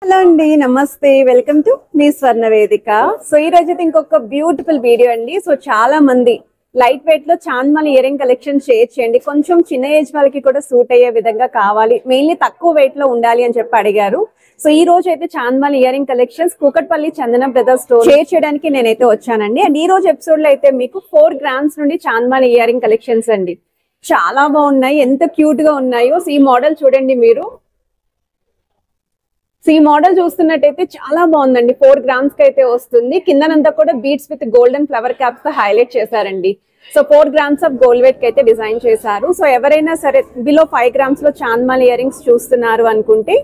Hello అండి, నమస్తే. Welcome to me స్వర్ణ వేదిక. సో ఈ రోజు అయితే ఇంకొక బ్యూటిఫుల్ వీడియో అండి. సో చాలా మంది లైట్ వెయిట్ లో చాంద్మాల ఇయర్ రింగ్ కలెక్షన్ షేర్ చేయండి, కొంచెం చిన్న ఏజ్ వాళ్ళకి కూడా సూట్ అయ్యే విధంగా కావాలి, మెయిన్లీ తక్కువ వెయిట్ లో ఉండాలి అని చెప్పి అడిగారు. సో ఈ రోజు అయితే చాంద్మాల ఇయర్ రింగ్ కలెక్షన్స్ కూకట్పల్లి చందన బ్రదర్స్ స్టోర్ షేర్ చేయడానికి నేనైతే వచ్చానండి. అండ్ ఈ రోజు ఎపిసోడ్ లో అయితే మీకు 4 గ్రామ్స్ నుండి చాంద్మాల ఇయర్ రింగ్ కలెక్షన్స్ అండి. చాలా బాగున్నాయి, ఎంత క్యూట్ గా ఉన్నాయో. సో ఈ మోడల్ చూడండి మీరు. సో ఈ మోడల్ చూస్తున్నట్టయితే చాలా బాగుందండి. 4 గ్రామ్స్ కి అయితే వస్తుంది. కిందనంతా కూడా beads with golden flower caps తో హైలైట్ చేశారండి. So 4 grams of gold weight కి అయితే డిజైన్ చేశారు. సో ఎవరైనా సరే బిలో 5 గ్రామ్స్ లో చాంద్మాల ఇయర్ రింగ్స్ చూస్తున్నారు అనుకుంటే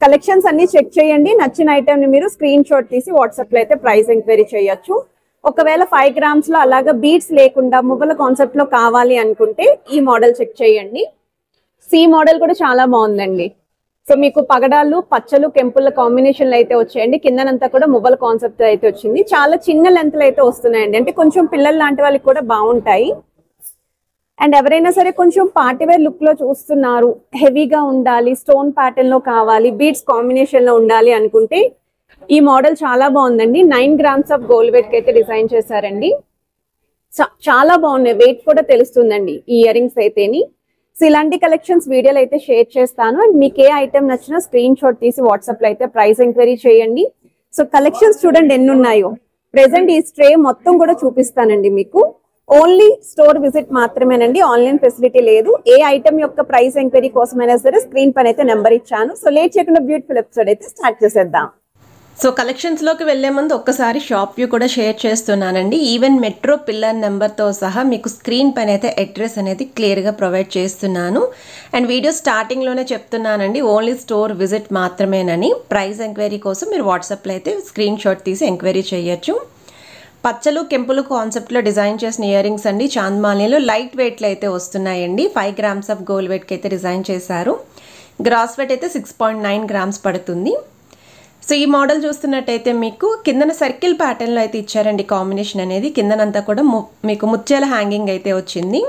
కలెక్షన్స్ అన్ని చెక్ చేయండి. నచ్చిన ఐటమ్ ని మీరు స్క్రీన్ షాట్ తీసి వాట్సాప్ లో అయితే ప్రైస్ ఎంక్వైరీ చేయొచ్చు. ఒకవేళ 5 గ్రామ్స్ లో అలాగా బీడ్స్ లేకుండా మువ్వల కాన్సెప్ట్ లో కావాలి అనుకుంటే ఈ మోడల్ చెక్ చేయండి. సి మోడల్ కూడా చాలా బాగుందండి. సో మీకు పగడాలు, పచ్చలు, కెంపుల కాంబినేషన్ లో అయితే వచ్చాయండి. కిందనంతా కూడా మువ్వల కాన్సెప్ట్ అయితే వచ్చింది. చాలా చిన్న లెంత్ లో అయితే వస్తున్నాయండి, అంటే కొంచెం పిల్లలు లాంటి వాళ్ళకి కూడా బాగుంటాయి. అండ్ ఎవరైనా సరే కొంచెం పార్టీవేర్ లుక్ లో చూస్తున్నారు, హెవీగా ఉండాలి, స్టోన్ ప్యాటర్న్ లో కావాలి, బీడ్స్ కాంబినేషన్ లో ఉండాలి అనుకుంటే ఈ మోడల్ చాలా బాగుందండి. 9 గ్రామ్స్ ఆఫ్ గోల్డ్ వెయిట్ కి అయితే డిజైన్ చేశారండి. చాలా బాగున్నాయి, వెయిట్ కూడా తెలుస్తుందండి ఈ ఇయర్ రింగ్స్ అయితేని. సో ఇలాంటి కలెక్షన్స్ వీడియోలు అయితే షేర్ చేస్తాను. అండ్ మీకు ఏ ఐటమ్ నచ్చినా స్క్రీన్ షాట్ తీసి వాట్సాప్ లో అయితే ప్రైస్ ఎంక్వైరీ చేయండి. సో కలెక్షన్స్ చూడండి ఎన్ని ఉన్నాయో. ప్రెసెంట్ ఈ స్ట్రే మొత్తం కూడా చూపిస్తానండి మీకు. ఓన్లీ స్టోర్ విజిట్ మాత్రమేనండి, ఆన్లైన్ ఫెసిలిటీ లేదు. ఏ ఐటమ్ యొక్క ప్రైస్ ఎంక్వైరీ కోసమైనా సరే స్క్రీన్ పైన అయితే నెంబర్ ఇచ్చాను. సో లేట్ చేయకుండా బ్యూటిఫుల్ ఎపిసోడ్ అయితే స్టార్ట్ చేసేద్దాం. సో కలెక్షన్స్లోకి వెళ్లే ముందు ఒక్కసారి షాప్ వ్యూ కూడా షేర్ చేస్తున్నానండి. ఈవెన్ మెట్రో పిల్లర్ నెంబర్తో సహా మీకు స్క్రీన్ పైన అయితే అడ్రస్ అనేది క్లియర్గా ప్రొవైడ్ చేస్తున్నాను. అండ్ వీడియో స్టార్టింగ్లోనే చెప్తున్నానండి, ఓన్లీ స్టోర్ విజిట్ మాత్రమేనని. ప్రైస్ ఎంక్వైరీ కోసం మీరు వాట్సాప్లో అయితే స్క్రీన్ షాట్ తీసి ఎంక్వైరీ చేయొచ్చు. పచ్చలు, కెంపులు కాన్సెప్ట్లో డిజైన్ చేసిన ఇయర్ రింగ్స్ అండి. చాంద్మాలలో లైట్ వెయిట్లో అయితే వస్తున్నాయండి. 5 గ్రామ్స్ ఆఫ్ గోల్డ్ వెయిట్కి అయితే డిజైన్ చేశారు. గ్రాస్ వెయిట్ అయితే 6.9 గ్రామ్స్ పడుతుంది. సో ఈ మోడల్ చూస్తున్నట్టయితే మీకు కిందన సర్కిల్ ప్యాటర్న్లో అయితే ఇచ్చారండి కాంబినేషన్ అనేది. కిందనంతా కూడా మీకు ముత్యాల హ్యాంగింగ్ అయితే వచ్చింది.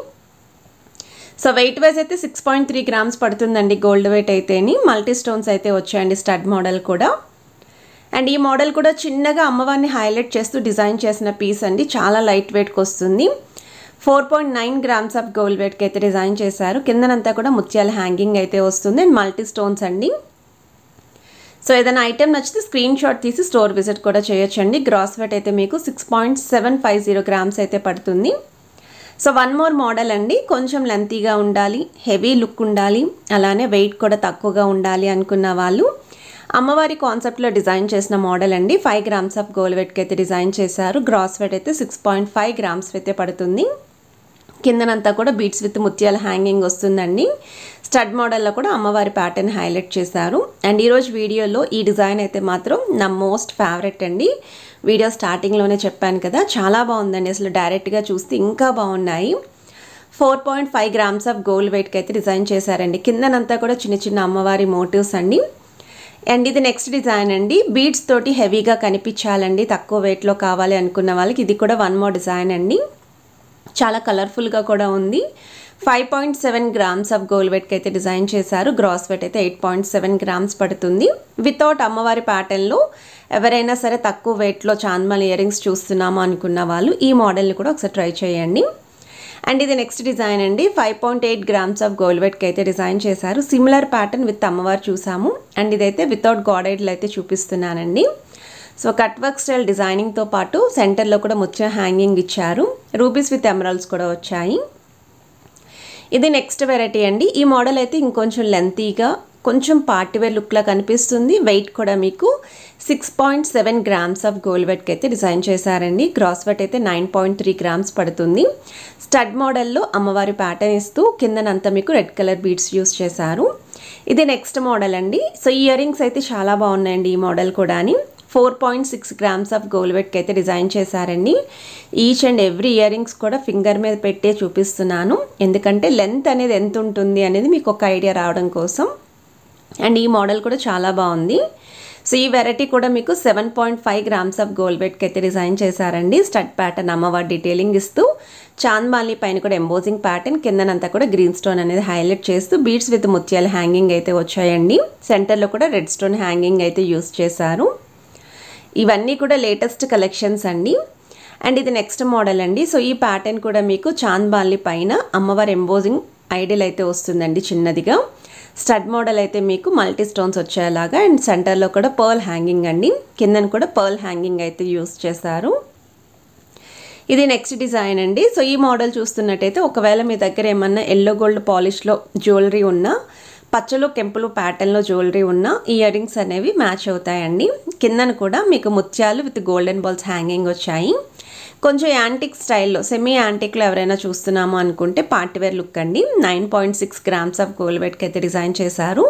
సో వెయిట్ వైజ్ అయితే 6.3 గ్రామ్స్ పడుతుందండి గోల్డ్ వెయిట్ అయితేని. మల్టీ స్టోన్స్ అయితే వచ్చాయండి, స్టడ్ మోడల్ కూడా. అండ్ ఈ మోడల్ కూడా చిన్నగా అమ్మవారిని హైలైట్ చేస్తూ డిజైన్ చేసిన పీస్ అండి. చాలా లైట్ వెయిట్కి వస్తుంది. 4.9 గ్రామ్స్ ఆఫ్ గోల్డ్ వెయిట్కి అయితే డిజైన్ చేశారు. కిందనంతా కూడా ముత్యాల హ్యాంగింగ్ అయితే వస్తుంది అండ్ మల్టీ స్టోన్స్ అండి. సో ఏదైనా ఐటెం నచ్చితే స్క్రీన్ షాట్ తీసి స్టోర్ విజిట్ కూడా చేయొచ్చండి. గ్రాస్ వెయిట్ అయితే మీకు 6.750 గ్రామ్స్ అయితే పడుతుంది. సో వన్ మోర్ మోడల్ అండి. కొంచెం లెంతీగా ఉండాలి, హెవీ లుక్ ఉండాలి, అలానే వెయిట్ కూడా తక్కువగా ఉండాలి అనుకున్న వాళ్ళు అమ్మవారి కాన్సెప్ట్లో డిజైన్ చేసిన మోడల్ అండి. 5 గ్రామ్స్ ఆఫ్ గోల్డ్ వెయిట్కి అయితే డిజైన్ చేశారు. గ్రాస్ వెయిట్ అయితే 6.5 గ్రామ్స్ అయితే పడుతుంది. కిందనంతా కూడా బీడ్స్ విత్ ముత్యాల హ్యాంగింగ్ వస్తుందండి. స్టడ్ మోడల్లో కూడా అమ్మవారి ప్యాటర్న్ హైలైట్ చేశారు. అండ్ ఈరోజు వీడియోలో ఈ డిజైన్ అయితే మాత్రం నా మోస్ట్ ఫేవరెట్ అండి. వీడియో స్టార్టింగ్లోనే చెప్పాను కదా, చాలా బాగుందండి. అసలు డైరెక్ట్గా చూస్తే ఇంకా బాగున్నాయి. 4.5 గ్రామ్స్ ఆఫ్ గోల్డ్ వెయిట్కి అయితే డిజైన్ చేశారండి. కిందనంతా కూడా చిన్న చిన్న అమ్మవారి మోటివ్స్ అండి. అండ్ ఇది నెక్స్ట్ డిజైన్ అండి. బీడ్స్ తోటి హెవీగా కనిపించాలండి, తక్కువ వెయిట్లో కావాలి అనుకున్న వాళ్ళకి ఇది కూడా వన్ మోర్ డిజైన్ అండి. చాలా కలర్ఫుల్గా కూడా ఉంది. 5.7 గ్రామ్స్ ఆఫ్ గోల్డ్ వెయిట్కి అయితే డిజైన్ చేశారు. గ్రాస్ వెయిట్ అయితే 8.7 గ్రామ్స్ పడుతుంది. వితౌట్ అమ్మవారి ప్యాటర్న్లో ఎవరైనా సరే తక్కువ వెయిట్లో చాంద్మాల ఇయర్ రింగ్స్ చూస్తున్నాము అనుకున్న వాళ్ళు ఈ మోడల్ని కూడా ఒకసారి ట్రై చేయండి. అండ్ ఇది నెక్స్ట్ డిజైన్ అండి. 5.8 గ్రామ్స్ ఆఫ్ గోల్డ్ వెయిట్కి అయితే డిజైన్ చేశారు. సిమిలర్ ప్యాటర్న్ విత్ అమ్మవారు చూసాము. అండ్ ఇదైతే వితౌట్ గాడ్ ఐడల్ అయితే చూపిస్తున్నానండి. సో కట్ వర్క్ స్టైల్ డిజైనింగ్తో పాటు సెంటర్లో కూడా ముత్యం హ్యాంగింగ్ ఇచ్చారు. రూబీస్ విత్ ఎమరాల్డ్స్ కూడా వచ్చాయి. ఇది నెక్స్ట్ వెరైటీ అండి. ఈ మోడల్ అయితే ఇంకొంచెం లెంతీగా, కొంచెం పార్టీవేర్ లుక్లా కనిపిస్తుంది. వెయిట్ కూడా మీకు 6.7 గ్రామ్స్ ఆఫ్ గోల్డ్ వెయిట్కి అయితే డిజైన్ చేశారండి. గ్రాస్ వెయిట్ అయితే 9.3 గ్రామ్స్ పడుతుంది. స్టడ్ మోడల్లో అమ్మవారి ప్యాటర్న్ ఇస్తూ కిందనంతా మీకు రెడ్ కలర్ బీడ్స్ యూస్ చేశారు. ఇది నెక్స్ట్ మోడల్ అండి. సో ఈ ఇయర్ రింగ్స్ అయితే చాలా బాగున్నాయండి. ఈ మోడల్ కూడా 4.6 గ్రామ్స్ ఆఫ్ గోల్డ్ వెయిట్కి అయితే డిజైన్ చేశారండి. Each and every ear rings కూడా ఫింగర్ మీద పెట్టే చూపిస్తున్నాను, ఎందుకంటే లెంత్ అనేది ఎంత ఉంటుంది అనేది మీకు ఒక ఐడియా రావడం కోసం. అండ్ ఈ మోడల్ కూడా చాలా బాగుంది. సో ఈ వెరైటీ కూడా మీకు 7.5 గ్రామ్స్ ఆఫ్ గోల్డ్ వెయిట్కి అయితే డిజైన్ చేశారండి. స్టడ్ ప్యాటర్న్ అమ్మవారి డీటెయిలింగ్ ఇస్తూ చాంద్బాలి పైన కూడా ఎంబోజింగ్ ప్యాటర్న్, కిందనంతా కూడా గ్రీన్ స్టోన్ అనేది హైలైట్ చేస్తూ బీడ్స్ విత్ ముత్యాల హ్యాంగింగ్ అయితే వచ్చాయండి. సెంటర్లో కూడా రెడ్ స్టోన్ హ్యాంగింగ్ అయితే యూస్ చేశారు. ఇవన్నీ కూడా లేటెస్ట్ కలెక్షన్స్ అండి. అండ్ ఇది నెక్స్ట్ మోడల్ అండి. సో ఈ ప్యాటర్న్ కూడా మీకు చాంద్బాలి పైన అమ్మవారి ఎంబోజింగ్ ఐడియల్ అయితే వస్తుందండి చిన్నదిగా. స్టడ్ మోడల్ అయితే మీకు మల్టీ స్టోన్స్ వచ్చేలాగా అండ్ సెంటర్లో కూడా పర్ల్ హ్యాంగింగ్ అండి. కిందన కూడా పర్ల్ హ్యాంగింగ్ అయితే యూస్ చేశారు. ఇది నెక్స్ట్ డిజైన్ అండి. సో ఈ మోడల్ చూస్తున్నట్టయితే ఒకవేళ మీ దగ్గర ఏమన్నా ఎల్లో గోల్డ్ పాలిష్లో జ్యువెలరీ ఉన్నా, పచ్చలు కెంపులు ప్యాటర్న్లో జ్యువెలరీ ఉన్న ఇయర్ రింగ్స్ అనేవి మ్యాచ్ అవుతాయండి. కిందన కూడా మీకు ముత్యాలు విత్ గోల్డెన్ బాల్స్ హ్యాంగింగ్ వచ్చాయి. కొంచెం యాంటిక్ స్టైల్లో, సెమీ యాంటిక్లో ఎవరైనా చూస్తున్నాము అనుకుంటే పార్టీవేర్ లుక్ అండి. 9.6 గ్రామ్స్ ఆఫ్ గోల్డ్ వెయిట్కి అయితే డిజైన్ చేశారు.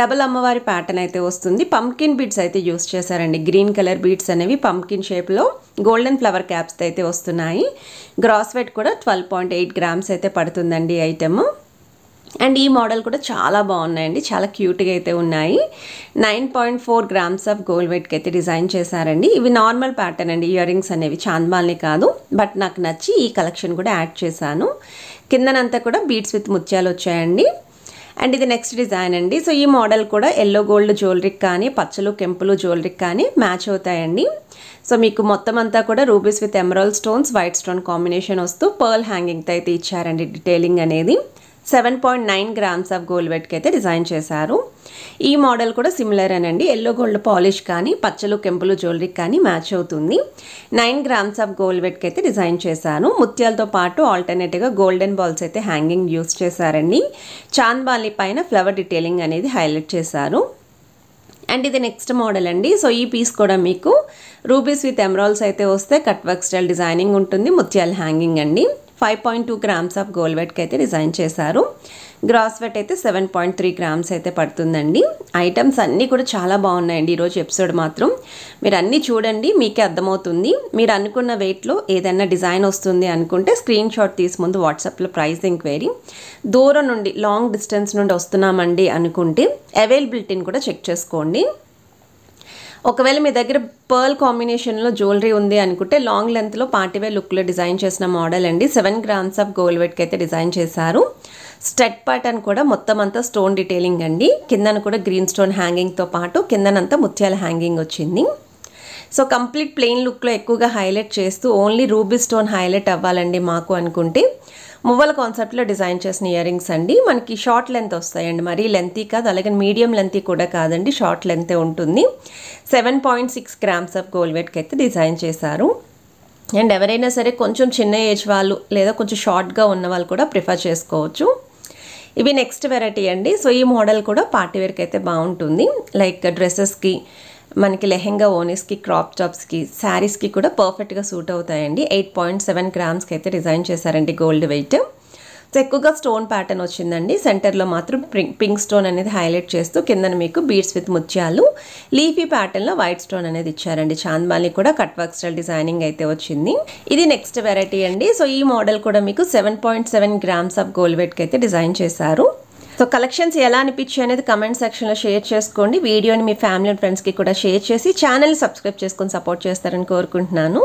డబుల్ అమ్మవారి ప్యాటర్న్ అయితే వస్తుంది. పంప్కిన్ బీడ్స్ అయితే యూస్ చేశారండి. గ్రీన్ కలర్ బీడ్స్ అనేవి పంప్కిన్ షేప్లో గోల్డెన్ ఫ్లవర్ క్యాప్స్ అయితే వస్తున్నాయి. గ్రాస్ వెయిట్ కూడా 12.8 గ్రామ్స్ అయితే పడుతుందండి ఈ ఐటమ్. అండ్ ఈ మోడల్ కూడా చాలా బాగున్నాయండి, చాలా క్యూట్గా అయితే ఉన్నాయి. 9.4 గ్రామ్స్ ఆఫ్ గోల్డ్ వెయిట్కి అయితే డిజైన్ చేశారండి. ఇవి నార్మల్ ప్యాటర్న్ అండి, ఇయర్ రింగ్స్ అనేవి చాంద్బాల్ని కాదు, బట్ నాకు నచ్చి ఈ కలెక్షన్ కూడా యాడ్ చేశాను. కిందనంతా కూడా బీడ్స్ విత్ ముత్యాలు వచ్చాయండి. అండ్ ఇది నెక్స్ట్ డిజైన్ అండి. సో ఈ మోడల్ కూడా ఎల్లో గోల్డ్ జ్యువెలరీకి కానీ, పచ్చలు కెంపులు జ్యువెలరీకి కానీ మ్యాచ్ అవుతాయండి. సో మీకు మొత్తం అంతా కూడా rubies with emerald stones, white stone combination వస్తూ పర్ల్ హ్యాంగింగ్తో అయితే ఇచ్చారండి డీటెయిలింగ్ అనేది. 7.9 గ్రామ్స్ ఆఫ్ గోల్డ్ వెయిట్కి అయితే డిజైన్ చేశారు. ఈ మోడల్ కూడా సిమిలర్ అనండి, ఎల్లో గోల్డ్ పాలిష్ కానీ, పచ్చలు కెంపులు జ్యువెలరీకి కానీ మ్యాచ్ అవుతుంది. 9 గ్రామ్స్ ఆఫ్ గోల్డ్ వెయిట్కి అయితే డిజైన్ చేశాను. ముత్యాలతో పాటు ఆల్టర్నేటివ్గా గోల్డెన్ బాల్స్ అయితే హ్యాంగింగ్ యూస్ చేశారండి. చాంద్బాలి పైన ఫ్లవర్ డీటెయిలింగ్ అనేది హైలైట్ చేశారు. అండ్ ఇది నెక్స్ట్ మోడల్ అండి. సో ఈ పీస్ కూడా మీకు రూబీస్ విత్ ఎమరాల్డ్స్ అయితే వస్తే కట్ వర్క్ స్టైల్ డిజైనింగ్ ఉంటుంది, ముత్యాల హ్యాంగింగ్ అండి. 5.2 గ్రామ్స్ ఆఫ్ గోల్డ్ వెయిట్కి అయితే డిజైన్ చేశారు. గ్రాస్ వెయిట్ అయితే 7.3 గ్రామ్స్ అయితే పడుతుందండి. ఐటమ్స్ అన్నీ కూడా చాలా బాగున్నాయండి. ఈరోజు ఎపిసోడ్ మాత్రం మీరు అన్నీ చూడండి, మీకే అర్థమవుతుంది. మీరు అనుకున్న వెయిట్లో ఏదైనా డిజైన్ వస్తుంది అనుకుంటే స్క్రీన్ షాట్ తీసి ముందు వాట్సాప్లో ప్రైస్ ఎంక్వైరీ, దూరం నుండి లాంగ్ డిస్టెన్స్ నుండి వస్తున్నామండి అనుకుంటే అవైలబిలిటీని కూడా చెక్ చేసుకోండి. ఒకవేళ మీ దగ్గర పర్ల్ కాంబినేషన్లో జ్యువెలరీ ఉంది అనుకుంటే లాంగ్ లెంత్లో పార్టీవేర్ లుక్లో డిజైన్ చేసిన మోడల్ అండి. 7 గ్రామ్స్ ఆఫ్ గోల్డ్ వెయిట్కి అయితే డిజైన్ చేశారు. స్టడ్ ప్యాటర్న్ కూడా మొత్తం అంతా స్టోన్ డీటెయిలింగ్ అండి. కిందన కూడా గ్రీన్ స్టోన్ హ్యాంగింగ్తో పాటు కిందనంతా ముత్యాల హ్యాంగింగ్ వచ్చింది. సో కంప్లీట్ ప్లెయిన్ లుక్లో ఎక్కువగా హైలైట్ చేస్తూ ఓన్లీ రూబీ స్టోన్ హైలైట్ అవ్వాలండి మాకు అనుకుంటే మువ్వల కాన్సెప్ట్లో డిజైన్ చేసిన ఇయర్ రింగ్స్ అండి. మనకి షార్ట్ లెంత్ వస్తాయండి, మరీ లెంతీ కాదు, అలాగే మీడియం లెంతీ కూడా కాదండి, షార్ట్ లెంతే ఉంటుంది. 7.6 గ్రామ్స్ ఆఫ్ గోల్డ్ వెయిట్కి అయితే డిజైన్ చేశారు. అండ్ ఎవరైనా సరే కొంచెం చిన్న ఏజ్ వాళ్ళు లేదా కొంచెం షార్ట్గా ఉన్న వాళ్ళు కూడా ప్రిఫర్ చేసుకోవచ్చు. ఇవి నెక్స్ట్ వెరైటీ అండి. సో ఈ మోడల్ కూడా పార్టీవేర్కి అయితే బాగుంటుంది. లైక్ డ్రెస్సెస్కి, మనకి లెహెంగా ఓనీస్కి, క్రాప్ టాప్స్కి, శారీస్కి కూడా పర్ఫెక్ట్గా సూట్ అవుతాయండి. 8.7 గ్రామ్స్కి అయితే డిజైన్ చేశారండి గోల్డ్ వెయిట్. సో ఎక్కువగా స్టోన్ ప్యాటర్న్ వచ్చిందండి. సెంటర్లో మాత్రం పింక్ స్టోన్ అనేది హైలైట్ చేస్తూ కిందన మీకు బీడ్స్ విత్ ముత్యాలు, లీఫీ ప్యాటర్న్లో వైట్ స్టోన్ అనేది ఇచ్చారండి. చాంద్బాలి కూడా కట్ వర్క్ స్టైల్ డిజైనింగ్ అయితే వచ్చింది. ఇది నెక్స్ట్ వెరైటీ అండి. సో ఈ మోడల్ కూడా మీకు 7.7 గ్రామ్స్ ఆఫ్ గోల్డ్ వెయిట్కి అయితే డిజైన్ చేశారు. సో కలెక్షన్స్ ఎలా అనిపించాయి అనేది కమెంట్ సెక్షన్లో షేర్ చేసుకోండి. వీడియోని మీ ఫ్యామిలీ అండ్ ఫ్రెండ్స్కి కూడా షేర్ చేసి ఛానల్ సబ్స్క్రైబ్ చేసుకొని సపోర్ట్ చేస్తారని కోరుకుంటున్నాను.